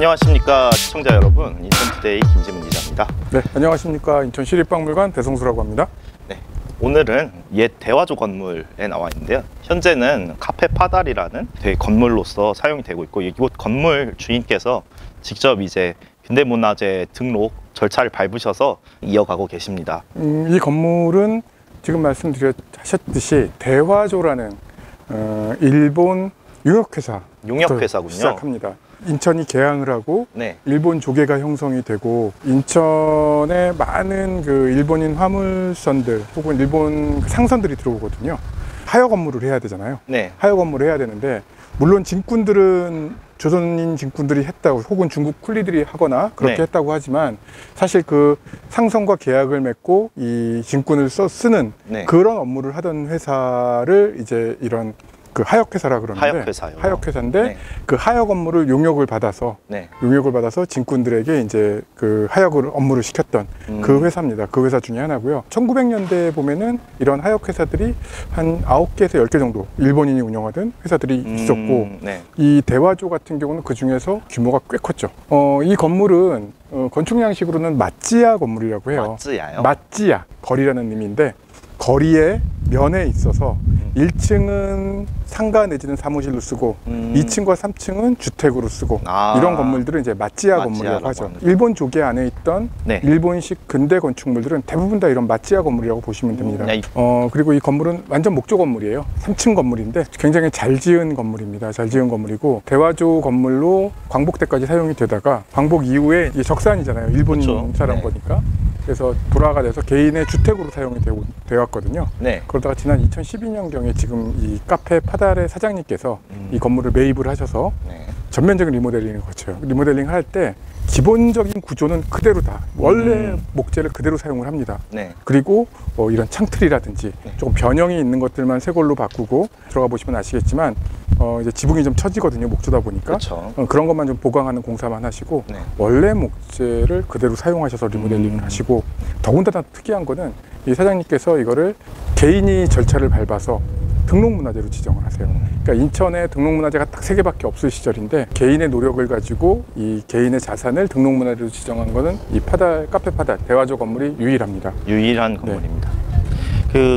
안녕하십니까 시청자 여러분, 인천투데이 김지문 기자입니다. 네, 안녕하십니까 인천시립박물관 배성수라고 합니다. 네, 오늘은 옛 대화조 건물에 나와 있는데요. 현재는 카페 파달이라는 건물로서 사용이 되고 있고, 이곳 건물 주인께서 직접 이제 현대문화재 등록 절차를 밟으셔서 이어가고 계십니다. 이 건물은 지금 말씀드렸듯이 대화조라는 일본 융역회사군요. 시작합니다. 인천이 개항을 하고 네. 일본 조개가 형성이 되고, 인천에 많은 그 일본인 화물선들 혹은 일본 상선들이 들어오거든요. 하역 업무를 해야 되잖아요. 네. 하역 업무를 해야 되는데, 물론 진군들은 조선인 진군들이 했다고, 혹은 중국 쿨리들이 하거나 그렇게 네. 했다고 하지만, 사실 그 상선과 계약을 맺고 이 진군을 쓰는 네. 그런 업무를 하던 회사를 이제 이런 그 하역회사라 그러는데, 하역회사요. 하역회사인데 네. 그 하역 업무를 용역을 받아서 네. 진군들에게 이제 그 하역을 업무를 시켰던 그 회사입니다. 그 회사 중에 하나고요. 1900년대에 보면은 이런 하역회사들이 한 9개에서 10개 정도 일본인이 운영하던 회사들이 있었고, 네. 이 대화조 같은 경우는 그 중에서 규모가 꽤 컸죠. 이 건물은 건축 양식으로는 마찌야 건물이라고 해요. 마찌야요? 마찌야, 거리라는 의미인데, 거리의 면에 있어서 1층은 상가 내지는 사무실로 쓰고 2층과 3층은 주택으로 쓰고, 이런 건물들은 이제 마찌야 건물이라고 하죠. 일본 조개 안에 있던 네. 일본식 근대 건축물들은 대부분 다 이런 마찌야 건물이라고 보시면 됩니다. 그리고 이 건물은 완전 목조 건물이에요. 3층 건물인데 굉장히 잘 지은 건물입니다. 잘 지은 건물이고, 대화조 건물로 광복때까지 사용이 되다가, 광복 이후에 이게 적산이잖아요. 일본 그렇죠. 사람 네. 거니까. 그래서 불화가 돼서 개인의 주택으로 사용이 되었거든요. 네. 그러다가 지난 2012년경에 지금 이 카페 파달의 사장님께서 이 건물을 매입을 하셔서 네. 전면적인 리모델링을 거쳐요. 리모델링 할 때 기본적인 구조는 그대로 다 원래 목재를 그대로 사용을 합니다. 네. 그리고 이런 창틀이라든지 네. 조금 변형이 있는 것들만 새 걸로 바꾸고, 들어가 보시면 아시겠지만 이제 지붕이 좀 처지거든요. 목조다 보니까. 그렇죠. 그런 것만 좀 보강하는 공사만 하시고, 네. 원래 목재를 그대로 사용하셔서 리모델링을 하시고, 더군다나 특이한 거는 이 사장님께서 이거를 개인이 절차를 밟아서 등록문화재로 지정을 하세요. 그러니까 인천에 등록문화재가 딱 3개밖에 없을 시절인데, 개인의 노력을 가지고 이 개인의 자산을 등록문화재로 지정한 거는 이 카페 파달 대화조 건물이 유일합니다. 유일한 건물입니다.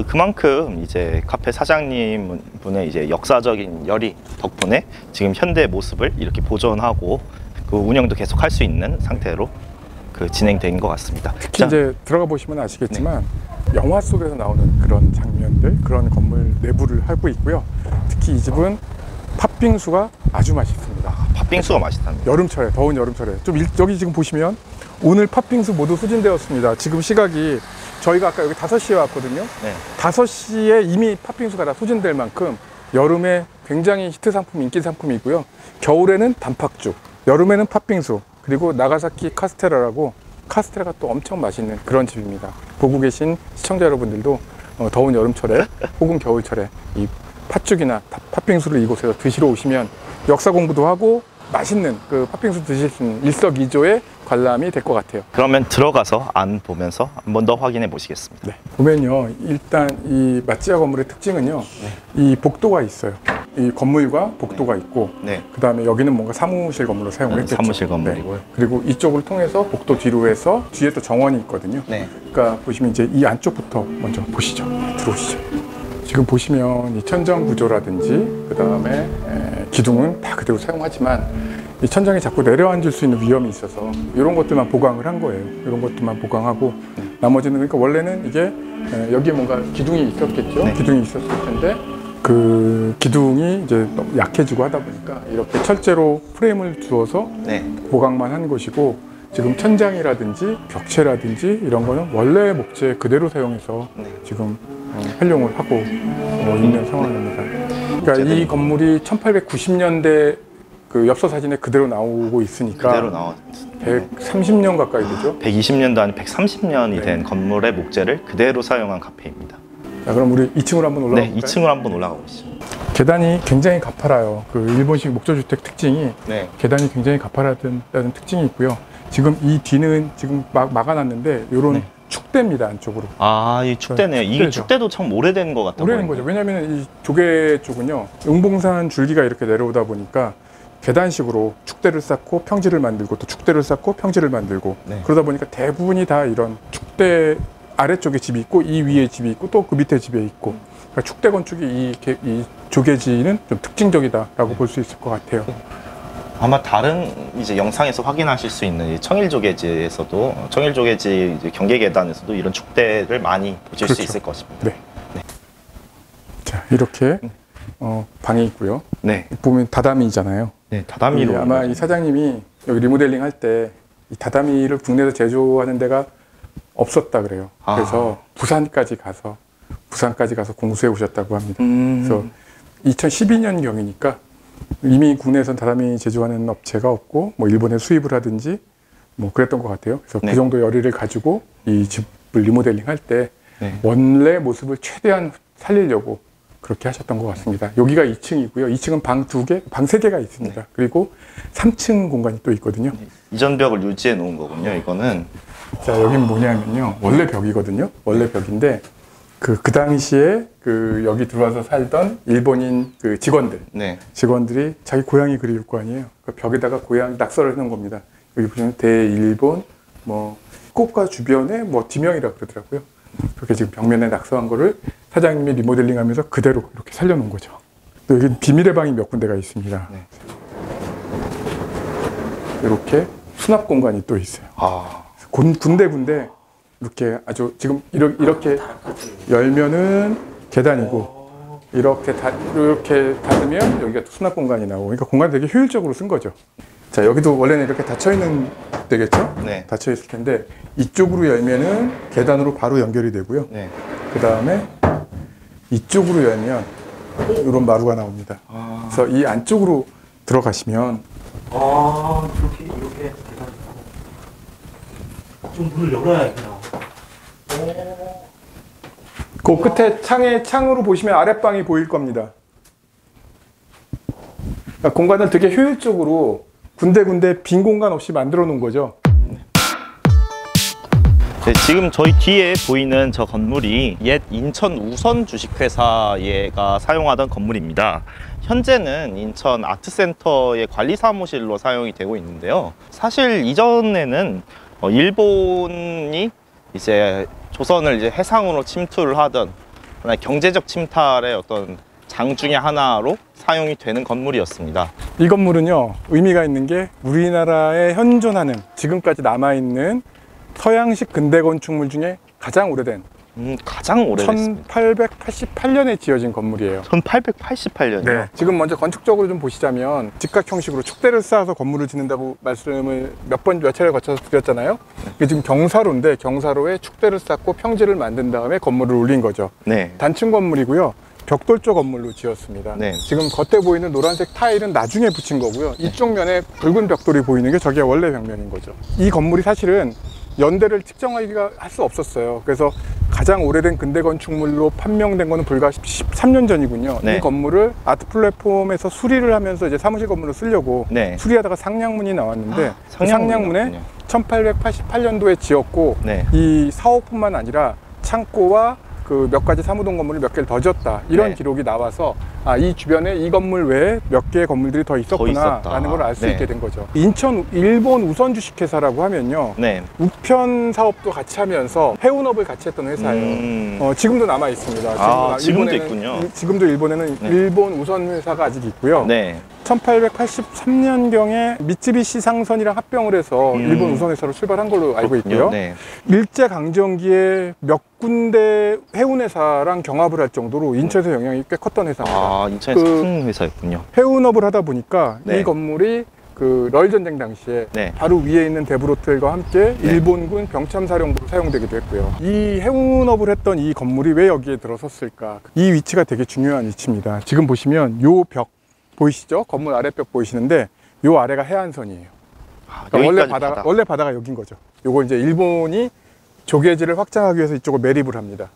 그만큼 이제 카페 사장님 분의 이제 역사적인 열의 덕분에 지금 현대 모습을 이렇게 보존하고 그 운영도 계속 할 수 있는 상태로 진행된 것 같습니다. 특히 이제 들어가 보시면 아시겠지만, 영화 속에서 나오는 그런 장면들, 그런 건물 내부를 하고 있고요. 특히 이 집은 팥빙수가 아주 맛있습니다. 팥빙수가 맛있답니다. 여름철에, 더운 여름철에 여기 지금 보시면 오늘 팥빙수 모두 소진되었습니다. 지금 시각이, 저희가 아까 여기 5시에 왔거든요. 네. 5시에 이미 팥빙수가 다 소진될 만큼 여름에 굉장히 히트 상품, 인기 상품이고요. 겨울에는 단팥죽, 여름에는 팥빙수, 그리고 나가사키 카스테라라고, 카스테라가 또 엄청 맛있는 그런 집입니다. 보고 계신 시청자 여러분들도 더운 여름철에 혹은 겨울철에 이 팥죽이나 팥빙수를 이곳에서 드시러 오시면 역사 공부도 하고 맛있는 그 팥빙수 드실 수 있는 일석이조의 관람이 될 것 같아요. 그러면 들어가서 안 보면서 한 번 더 확인해 보시겠습니다. 네. 보면요, 일단 이 마찌야 건물의 특징은요, 이 복도가 있어요. 이 건물과 복도가 있고, 네. 그 다음에 여기는 뭔가 사무실 건물로 사용을 했겠죠. 사무실 건물이고요. 네. 그리고 이쪽을 통해서 복도 뒤로 해서 뒤에 또 정원이 있거든요. 네. 그러니까 보시면 이제 이 안쪽부터 먼저 보시죠. 들어오시죠. 지금 보시면 이 천정 구조라든지 그 다음에 기둥은 다 그대로 사용하지만, 이 천정이 자꾸 내려앉을 수 있는 위험이 있어서 이런 것들만 보강을 한 거예요. 이런 것들만 보강하고, 나머지는, 그러니까 원래는 이게 여기에 뭔가 기둥이 있었겠죠. 네. 기둥이 있었을 텐데, 그 기둥이 이제 너무 약해지고 하다 보니까 이렇게 철제로 프레임을 주어서 네. 보강만 한 것이고, 지금 천장이라든지 벽체라든지 이런 거는 원래 목재 그대로 사용해서 지금 활용을 하고 있는 상황입니다. 그러니까 이 건물이 1890년대 그 엽서 사진에 그대로 나오고 있으니까 그대로 나왔 130년 가까이 되죠. 120년도 아니 130년이 네. 된 건물의 목재를 그대로 사용한 카페입니다. 자, 그럼 우리 2층으로 한번 올라가 볼까요? 네, 2층으로 한번 올라가 보시죠. 계단이 굉장히 가파라요. 그 일본식 목조주택 특징이, 네. 계단이 굉장히 가파라는 특징이 있고요. 지금 이 뒤는 지금 막아놨는데, 요런 네. 축대입니다, 안쪽으로. 이 축대네요. 이게 축대도 참 오래된 것 같아요. 오래된 거죠. 왜냐하면 이 조개 쪽은요, 용봉산 줄기가 이렇게 내려오다 보니까 계단식으로 축대를 쌓고 평지를 만들고 또 축대를 쌓고 평지를 만들고 네. 그러다 보니까 대부분이 다 이런 축대 아래쪽에 집이 있고 이 위에 집이 있고 또 그 밑에 집에 있고 그러니까 축대 건축이 이 조개지는 좀 특징적이다라고 볼 수 있을 것 같아요. 아마 다른 이제 영상에서 확인하실 수 있는 이 청일조개지에서도 청일조개지 이제 경계계단에서도 이런 축대를 많이 보실 그렇죠. 수 있을 것입니다. 네. 자, 이렇게 방이 있고요. 네. 보면 다다미잖아요. 네, 다다미로 아마 이 사장님이 여기 리모델링 할 때 이 다다미를 국내에서 제조하는 데가 없었다 그래요. 아. 그래서 부산까지 가서 공수해 오셨다고 합니다. 그래서 2012년 경이니까 이미 국내에선 다다미 제조하는 업체가 없고 뭐 일본에 수입을 하든지 뭐 그랬던 것 같아요. 그래서 네. 그 정도 열의를 가지고 이 집을 리모델링 할 때 네. 원래 모습을 최대한 살리려고 그렇게 하셨던 것 같습니다. 여기가 2층이고요. 2층은 방 2개, 방 3개가 있습니다. 네. 그리고 3층 공간이 또 있거든요. 이전 벽을 유지해 놓은 거군요. 이거는 자, 여긴 뭐냐면요. 원래 벽이거든요. 원래 벽인데 그 당시에 여기 들어와서 살던 일본인 네. 직원들이 자기 고향이 그리울 거 아니에요. 그 벽에다가 고향 낙서를 해놓은 겁니다. 여기 보시면 대일본 뭐 꽃과 주변에 뭐 지명이라 그러더라고요. 그렇게 지금 벽면에 낙서한 거를 사장님이 리모델링하면서 그대로 이렇게 살려놓은 거죠. 또 여기 비밀의 방이 몇 군데가 있습니다. 네. 이렇게 수납 공간이 또 있어요. 아, 군데군데 이렇게 아주 지금 이렇게 열면은 계단이고 이렇게 닫으면 여기가 또 수납 공간이 나오고 그러니까 공간 되게 효율적으로 쓴 거죠. 자, 여기도 원래는 이렇게 닫혀 있는 데겠죠? 네. 닫혀 있을 텐데 이쪽으로 열면은 계단으로 바로 연결이 되고요. 네. 그 다음에 이쪽으로 열면 이런 마루가 나옵니다. 아, 그래서 이 안쪽으로 들어가시면 아, 이렇게 계단 있고. 좀 문을 열어야겠구나. 그 끝에 창으로 보시면 아랫방이 보일 겁니다. 그러니까 공간을 되게 효율적으로 군데군데 빈 공간 없이 만들어 놓은 거죠. 네, 지금 저희 뒤에 보이는 저 건물이 옛 인천 우선 주식회사가 사용하던 건물입니다. 현재는 인천 아트센터의 관리 사무실로 사용이 되고 있는데요. 사실 이전에는 일본이 이제 조선을 이제 해상으로 침투를 하던 경제적 침탈의 어떤 장 중에 하나로 사용이 되는 건물이었습니다. 이 건물은요, 의미가 있는 게 우리나라에 현존하는 지금까지 남아있는 서양식 근대 건축물 중에 가장 오래된 가장 오래됐습니다. 1888년에 지어진 건물이에요. 1888년이요? 네. 지금 먼저 건축적으로 좀 보시자면 직각 형식으로 축대를 쌓아서 건물을 짓는다고 말씀을 몇 차례 거쳐서 드렸잖아요. 이게 지금 경사로인데 경사로에 축대를 쌓고 평지를 만든 다음에 건물을 올린 거죠. 네. 단층 건물이고요. 벽돌조 건물로 지었습니다. 네. 지금 겉에 보이는 노란색 타일은 나중에 붙인 거고요. 이쪽 면에 붉은 벽돌이 보이는 게 저게 원래 벽면인 거죠. 이 건물이 사실은 연대를 측정하기가 할 수 없었어요. 그래서 가장 오래된 근대 건축물로 판명된 거는 불과 13년 전이군요. 네. 이 건물을 아트 플랫폼에서 수리를 하면서 이제 사무실 건물로 쓰려고 네. 수리하다가 상량문이 나왔는데 그 상량문에 나왔군요. 1888년도에 지었고 네. 이 사옥뿐만 아니라 창고와 그 몇 가지 사무동 건물을 몇 개를 더 지었다 이런 네. 기록이 나와서 이 주변에 이 건물 외에 몇 개의 건물들이 더 있었구나 라는 걸 알 수 네. 있게 된 거죠. 인천 일본 우선 주식회사라고 하면요, 네. 우편 사업도 같이 하면서 해운업을 같이 했던 회사예요. 지금도 남아 있습니다. 지금도 있군요. 지금도 일본에는 네. 일본 우선 회사가 아직 있고요. 네. 1883년경에 미쓰비시 상선이랑 합병을 해서 일본 우선 회사로 출발한 걸로 알고 있고요. 네. 일제강점기에 몇 군데 해운회사랑 경합을 할 정도로 인천에서 영향이 꽤 컸던 회사입니다. 인천에서 그- 큰 회사였군요. 해운업을 하다 보니까 네. 이 건물이 그 러일전쟁 당시에 네. 바로 위에 있는 대브로텔과 함께 네. 일본군 병참사령부로 사용되기도 했고요. 이 해운업을 했던 이 건물이 왜 여기에 들어섰을까? 이 위치가 되게 중요한 위치입니다. 지금 보시면 요 벽 보이시죠? 건물 아랫벽 보이시는데 요 아래가 해안선이에요. 그러니까 여기까지 원래 바다가 여긴 거죠. 요거 이제 일본이 조개지를 확장하기 위해서 이쪽을 매립을 합니다.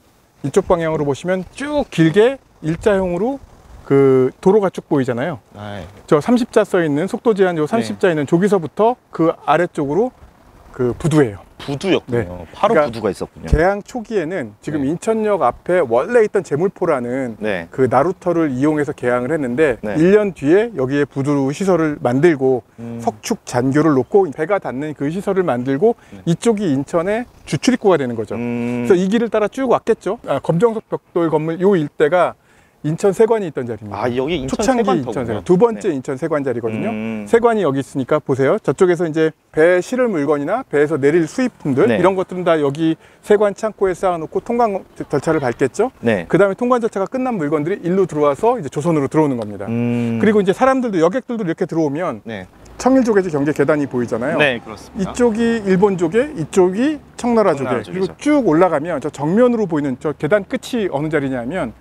이쪽 방향으로 보시면 쭉 길게 일자형으로 그 도로가 쭉 보이잖아요. 네. 저 30자 써 있는 속도 제한 요 30자 있는 저기서부터 그 아래쪽으로 그 부두예요. 부두였군요. 네. 바로 그러니까 부두가 있었군요. 개항 초기에는 지금 네. 인천역 앞에 원래 있던 제물포라는 네. 그 나루터를 이용해서 개항을 했는데 네. 1년 뒤에 여기에 부두 시설을 만들고 음. 석축 잔교를 놓고 배가 닿는 그 시설을 만들고 이쪽이 인천의 주출입구가 되는 거죠. 그래서 이 길을 따라 쭉 왔겠죠. 검정석 벽돌 건물 요 일대가 인천 세관이 있던 자리입니다. 아, 여기 인천 초창기 세관터군요. 인천 세관. 두 번째 네. 인천 세관 자리거든요. 음. 세관이 여기 있으니까 보세요. 저쪽에서 이제 배에 실을 물건이나 배에서 내릴 수입품들 네. 이런 것들은 다 여기 세관 창고에 쌓아놓고 통관 절차를 밟겠죠. 네. 그 다음에 통관 절차가 끝난 물건들이 일로 들어와서 이제 조선으로 들어오는 겁니다. 그리고 이제 사람들도 여객들도 이렇게 들어오면 네. 청일조개지 경계 계단이 보이잖아요. 네, 그렇습니다. 이쪽이 일본 조개, 이쪽이 청나라 조개. 청나라 그리고 조개죠. 쭉 올라가면 저 정면으로 보이는 저 계단 끝이 어느 자리냐면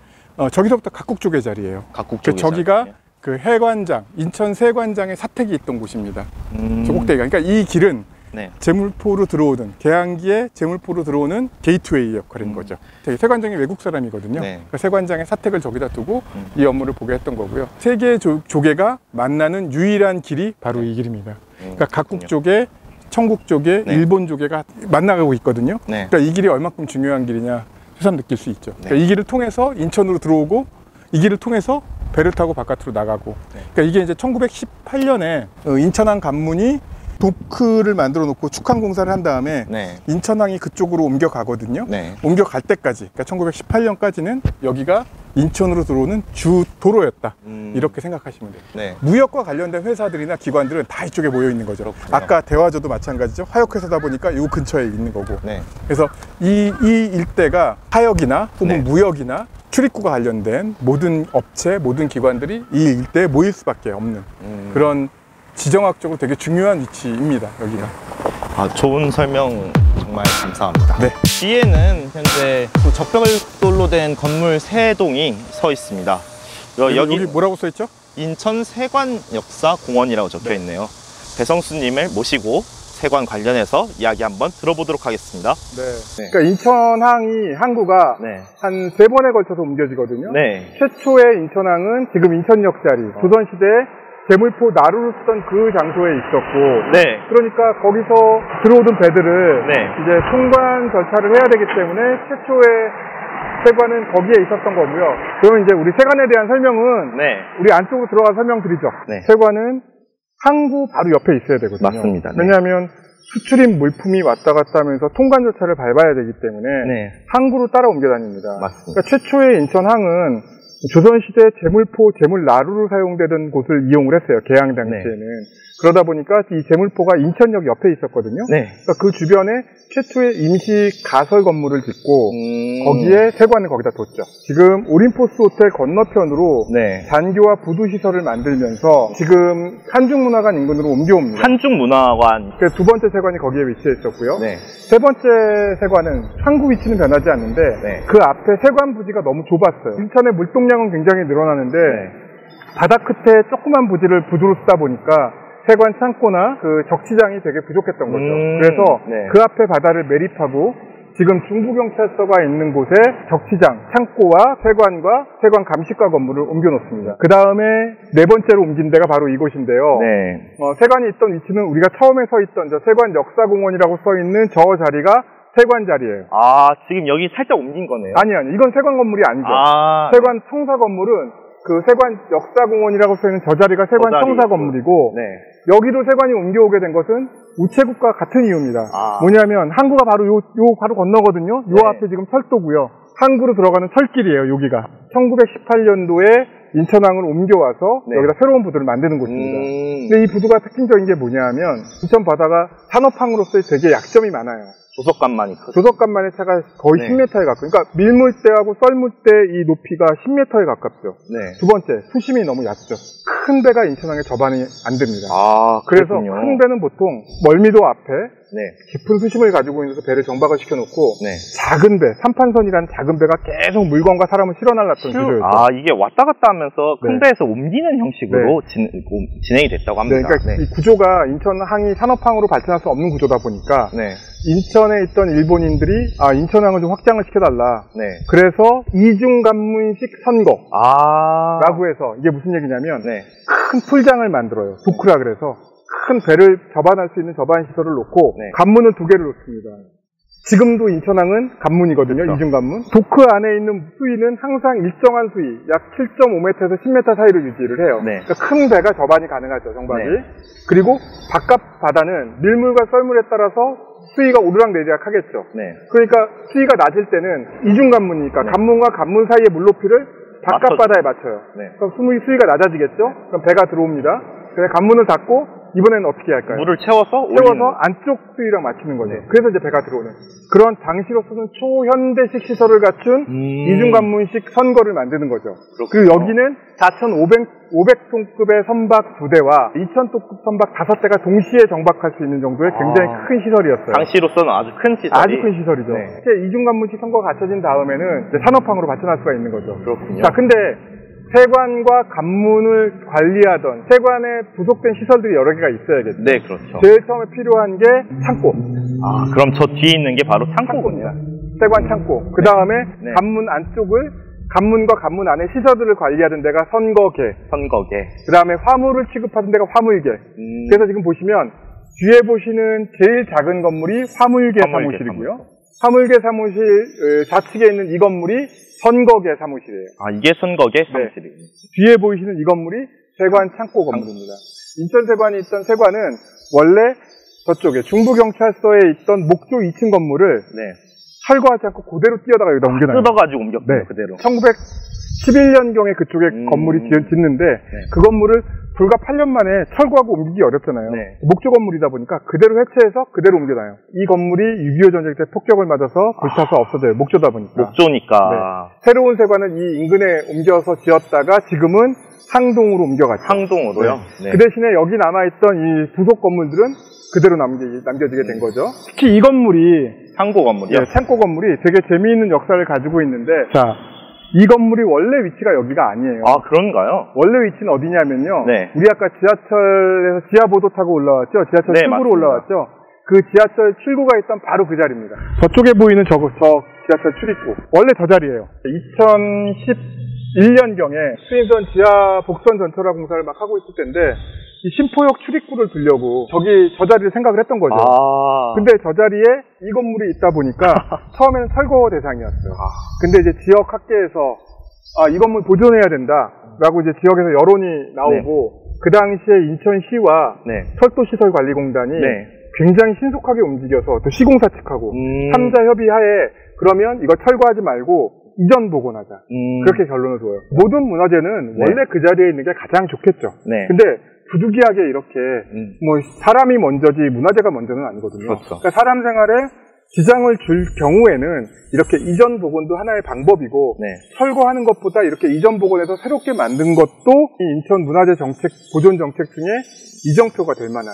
저기서부터 각국 조개 자리예요. 각국 그 쪽에 저기가 자리군요. 그 해관장, 인천 세관장의 사택이 있던 곳입니다. 음. 저 꼭대기가. 그러니까 이 길은 네. 제물포로 들어오는, 개항기에 제물포로 들어오는 게이트웨이 역할인 거죠. 세관장이 외국 사람이거든요. 네. 그러니까 세관장의 사택을 저기다 두고 이 업무를 보게 했던 거고요. 세 개의 조개가 만나는 유일한 길이 바로 이 길입니다. 그러니까 각국 그렇군요. 조개, 청국 조개, 네. 일본 조개가 만나가고 있거든요. 네. 그러니까 이 길이 얼마큼 중요한 길이냐 새삼 느낄 수 있죠. 네. 그러니까 이 길을 통해서 인천으로 들어오고 이 길을 통해서 배를 타고 바깥으로 나가고. 네. 그러니까 이게 이제 1918년에 인천항 관문이 도크를 만들어 놓고 축항 공사를 한 다음에 네. 인천항이 그쪽으로 옮겨가거든요. 네. 옮겨갈 때까지, 그러니까 1918년까지는 여기가 인천으로 들어오는 주 도로였다. 이렇게 생각하시면 돼요. 네. 무역과 관련된 회사들이나 기관들은 다 이쪽에 모여 있는 거죠. 그렇군요. 아까 대화조도 마찬가지죠. 화역회사다 보니까 이 근처에 있는 거고. 네. 그래서 이 일대가 하역이나 혹은 네. 무역이나 출입구가 관련된 모든 업체, 모든 기관들이 이 일대에 모일 수밖에 없는 그런 지정학적으로 되게 중요한 위치입니다. 여기가. 아, 좋은 설명 정말 감사합니다. 네. 뒤에는 현재 그 적벽돌로 된 건물 3동이 서 있습니다. 여기 뭐라고 써 있죠? 인천 세관역사공원이라고 적혀 있네요. 배성수님을 모시고 세관 관련해서 이야기 한번 들어보도록 하겠습니다. 네. 네. 그러니까 인천항이 항구가 네. 한 3번에 걸쳐서 옮겨지거든요. 네. 최초의 인천항은 지금 인천역 자리, 조선시대에 제물포 나루를 쓰던 그 장소에 있었고, 네. 그러니까 거기서 들어오던 배들을 네. 이제 통관 절차를 해야 되기 때문에 최초의 세관은 거기에 있었던 거고요. 그러면 이제 우리 세관에 대한 설명은 네. 우리 안쪽으로 들어가서 설명드리죠. 네. 세관은 항구 바로 옆에 있어야 되거든요. 맞습니다. 네. 왜냐하면 수출입 물품이 왔다 갔다 하면서 통관 절차를 밟아야 되기 때문에 네. 항구로 따라 옮겨 다닙니다. 맞습니다. 그러니까 최초의 인천항은 조선시대 제물포, 제물나루로 사용되던 곳을 이용을 했어요. 개항 당시에는. 그러다 보니까 이 제물포가 인천역 옆에 있었거든요. 네. 그러니까 그 주변에 최초의 임시 가설 건물을 짓고 거기에 세관을 거기다 뒀죠. 지금 오림포스 호텔 건너편으로 네. 잔교와 부두 시설을 만들면서 지금 한중문화관 인근으로 옮겨옵니다. 한중문화관. 그래서 두 번째 세관이 거기에 위치해 있었고요. 네. 세 번째 세관은 항구 위치는 변하지 않는데 네. 그 앞에 세관 부지가 너무 좁았어요. 인천의 물동량은 굉장히 늘어나는데 바다 끝에 조그만 부지를 부두로 쓰다 보니까 세관 창고나 그 적치장이 되게 부족했던 거죠. 그래서 네. 그 앞에 바다를 매립하고 지금 중부경찰서가 있는 곳에 적치장, 창고와 세관 감식과 건물을 옮겨 놓습니다. 그 다음에 네 번째로 옮긴 데가 바로 이곳인데요. 네. 세관이 있던 위치는 우리가 처음에 서 있던 저 세관 역사공원이라고 써 있는 저 자리가 세관 자리예요. 아, 지금 여기 살짝 옮긴 거네요. 아니요. 이건 세관 건물이 아니죠. 아, 세관 청사 건물은 그 세관 역사공원이라고 써 있는 저 자리가 세관 저 자리. 청사 건물이고 네. 여기로 세관이 옮겨오게 된 것은 우체국과 같은 이유입니다. 아. 뭐냐면 항구가 바로 요 바로 건너거든요. 요 네. 앞에 지금 철도고요. 항구로 들어가는 철길이에요. 여기가 1918년도에 인천항을 옮겨와서 네. 여기다 새로운 부두를 만드는 곳입니다. 근데 이 부두가 특징적인 게 뭐냐면 인천 바다가 산업항으로서의 되게 약점이 많아요. 조석간만이 크죠. 조석간만의 차가 거의 네. 10m에 가까워요. 그러니까 밀물대하고 썰물대 이 높이가 10m에 가깝죠. 네. 두 번째, 수심이 너무 얕죠. 큰 배가 인천항에 접안이 안 됩니다. 아, 그래서 그렇군요. 큰 배는 보통 멀미도 앞에 네. 깊은 수심을 가지고 있어서 배를 정박을 시켜놓고 네. 작은 배, 삼판선이라는 작은 배가 계속 물건과 사람을 실어 날랐던 구조였죠. 아, 이게 왔다 갔다 하면서 큰 네. 배에서 옮기는 형식으로 진행이 됐다고 네, 합니다. 그러니까 이 구조가 인천항이 산업항으로 발전할 수 없는 구조다 보니까 네. 인천에 있던 일본인들이 인천항을 좀 확장을 시켜달라. 네. 그래서 이중관문식 선거라고 아. 해서 이게 무슨 얘기냐면 네. 큰 풀장을 만들어요. 도크라 그래서 큰 배를 접안할 수 있는 접안 시설을 놓고 네. 관문을 2개를 놓습니다. 지금도 인천항은 관문이거든요. 그렇죠. 이중관문. 도크 안에 있는 수위는 항상 일정한 수위, 약 7.5m에서 10m 사이를 유지를 해요. 네. 그러니까 큰 배가 접안이 가능하죠, 정박이. 네. 그리고 바깥 바다는 밀물과 썰물에 따라서 수위가 오르락내리락 하겠죠. 네. 그러니까 수위가 낮을 때는 이중관문이니까 네. 관문과 관문 사이의 물높이를 바깥 맞춰줘. 바다에 맞춰요. 네. 그럼 수위가 낮아지겠죠? 그럼 배가 들어옵니다. 그래서 관문을 닫고 이번에는 어떻게 할까요? 물을 채워서 채워서 안쪽 수위랑 맞추는 거죠. 네. 그래서 이제 배가 들어오는. 그런 당시로서는 초현대식 시설을 갖춘 이중관문식 선거를 만드는 거죠. 그리고 여기는 4,500톤급의 선박 2대와 2,000톤급 선박 5대가 동시에 정박할 수 있는 정도의 굉장히 큰 시설이었어요. 당시로서는 아주 큰 시설이. 아주 큰 시설이죠. 네. 이제 이중관문식 선거가 갖춰진 다음에는 이제 산업항으로 발전할 수가 있는 거죠. 그렇군요. 자, 근데 세관과 관문을 관리하던 세관에 부속된 시설들이 여러 개가 있어야겠죠. 네, 그렇죠. 제일 처음에 필요한 게 창고. 아, 그럼 저 뒤에 있는 게 바로 창고군요. 세관 창고. 그 다음에 네. 관문 안쪽을 관문과 관문 안에 시설들을 관리하던 데가 선거계. 선거계. 그 다음에 화물을 취급하던 데가 화물계. 그래서 지금 보시면 뒤에 보시는 제일 작은 건물이 화물계 사무실이고요. 화물계 사무실 좌측에 있는 이 건물이 선거계 사무실이에요. 아, 이게 선거계 사무실이에요. 뒤에 보이시는 이 건물이 세관 창고 건물입니다. 인천 세관이 있던 세관은 원래 저쪽에 중부경찰서에 있던 목조 2층 건물을 네. 철거하지 않고 그대로 뛰어다가 여기다 옮겨놔요. 뜯어가지고 옮겼군요, 네. 그대로. 1911년경에 그쪽에 건물이 짓는데 그 건물을 불과 8년 만에 철거하고 옮기기 어렵잖아요. 네. 목조 건물이다 보니까 그대로 해체해서 그대로 옮겨놔요. 이 건물이 6.25 전쟁 때 폭격을 맞아서 불타서 없어져요. 목조다 보니까. 목조니까. 네. 새로운 세관은 이 인근에 옮겨서 지었다가 지금은 항동으로 옮겨갔죠. 항동으로요? 네. 그 대신에 여기 남아있던 이 부속 건물들은 그대로 남겨지게 된 거죠. 특히 이 건물이 창고 건물이요? 네, 창고 건물이 되게 재미있는 역사를 가지고 있는데 자, 이 건물이 원래 위치가 여기가 아니에요. 아, 그런가요? 원래 위치는 어디냐면요. 네. 우리 아까 지하철에서 지하보도 타고 올라왔죠. 지하철 네, 출구로 맞습니다. 올라왔죠. 그 지하철 출구가 있던 바로 그 자리입니다. 저쪽에 보이는 저 지하철 출입구. 원래 저 자리예요. 2011년경에 수인선 지하 복선 전철화 공사를 막 하고 있을 때인데 이 신포역 출입구를 두려고 저 자리를 생각을 했던 거죠. 아. 근데 저 자리에 이 건물이 있다 보니까 처음에는 철거 대상이었어요. 근데 이제 지역 학계에서 이 건물 보존해야 된다라고 이제 지역에서 여론이 나오고 그 당시에 인천시와 네. 철도시설관리공단이 네. 굉장히 신속하게 움직여서 또 시공사 측하고 3자 협의하에 그러면 이거 철거하지 말고 이전 복원하자. 그렇게 결론을 줘요. 모든 문화재는 원래 그 자리에 있는 게 가장 좋겠죠. 네. 근데 부득이하게 이렇게 뭐 사람이 먼저지 문화재가 먼저는 아니거든요. 그렇죠. 그러니까 사람 생활에 지장을 줄 경우에는 이렇게 이전 복원도 하나의 방법이고 네. 철거하는 것보다 이렇게 이전 복원해서 새롭게 만든 것도 이 인천 문화재 정책 보존 정책 중에 이정표가 될 만한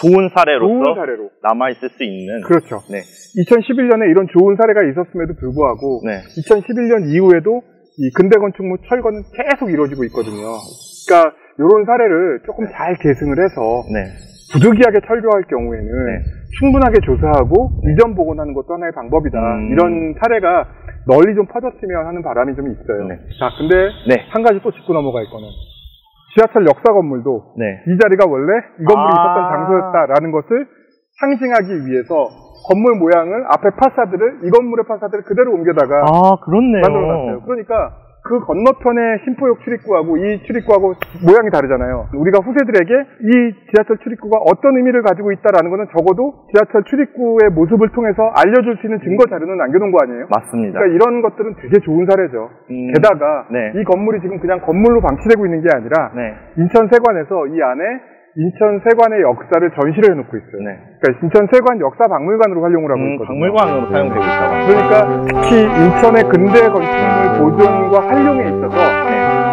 좋은 사례로서 좋은 사례로 남아있을 수 있는. 그렇죠. 네. 2011년에 이런 좋은 사례가 있었음에도 불구하고 네. 2011년 이후에도 이 근대 건축물 철거는 계속 이루어지고 있거든요. 그러니까 이런 사례를 조금 잘 계승을 해서 네. 부득이하게 철거할 경우에는 네. 충분하게 조사하고 이전 복원하는 것도 하나의 방법이다. 이런 사례가 널리 좀 퍼졌으면 하는 바람이 좀 있어요. 네. 자, 근데 네. 한 가지 또 짚고 넘어갈 거는 지하철 역사 건물도 네. 이 자리가 원래 이 건물이 있었던 장소였다라는 것을 상징하기 위해서 건물 모양을 앞에 파사드를 이 건물의 파사드를 그대로 옮겨다가 그렇네요. 만들어놨어요. 그러니까 그 건너편의 신포역 출입구하고 이 출입구하고 모양이 다르잖아요. 우리가 후세들에게 이 지하철 출입구가 어떤 의미를 가지고 있다라는 것은 적어도 지하철 출입구의 모습을 통해서 알려줄 수 있는 증거 자료는 남겨놓은 거 아니에요? 맞습니다. 그러니까 이런 것들은 되게 좋은 사례죠. 게다가 네. 이 건물이 지금 그냥 건물로 방치되고 있는 게 아니라 네. 인천세관에서 이 안에 인천세관의 역사를 전시를 해놓고 있어요. 네. 그러니까 인천세관 역사박물관으로 활용을 하고 있거든요. 박물관으로 사용되고 있다고. 그러니까 특히 인천의 근대 건축물 보존과 활용에 있어서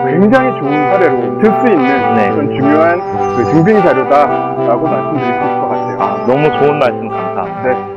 굉장히 좋은 사례로 들 수 있는 그런 중요한 증빙 자료다라고 말씀드릴 수 있을 것 같아요. 너무 좋은 말씀 감사합니다. 네.